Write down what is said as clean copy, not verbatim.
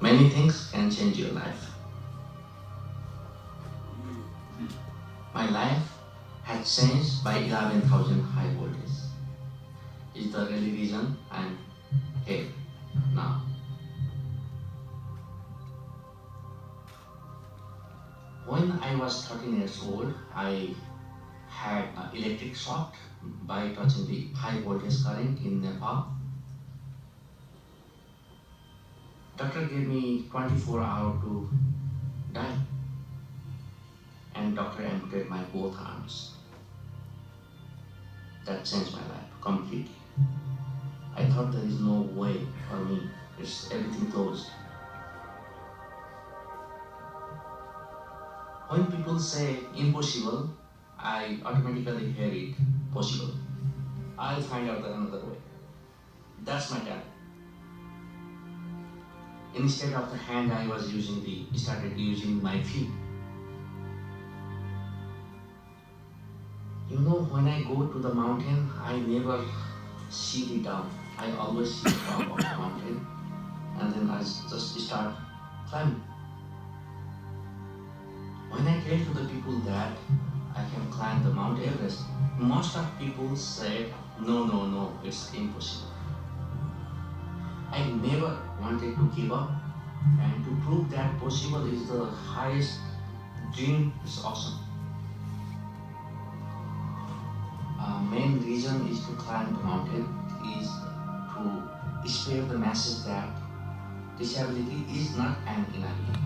Many things can change your life. My life has changed by 11,000 high voltage. Is the really reason I'm here now. When I was 13 years old, I had an electric shock by touching the high voltage current in Nepal. Doctor gave me 24 hours to die, and doctor amputated my both arms. That changed my life completely. I thought there is no way for me. It's everything closed. When people say impossible, I automatically hear it possible. I'll find out another way. That's my talent. Instead of the hand, I was started using my feet. You know, when I go to the mountain, I never see the down. I always see the top of the mountain, and then I just start climbing. When I tell to the people that I can climb the Mount Everest, most of people said, no, it's impossible. I never wanted to give up, and to prove that possible is the highest dream. Is awesome. Main reason is to climb the mountain is to spread the message that disability is not an enemy.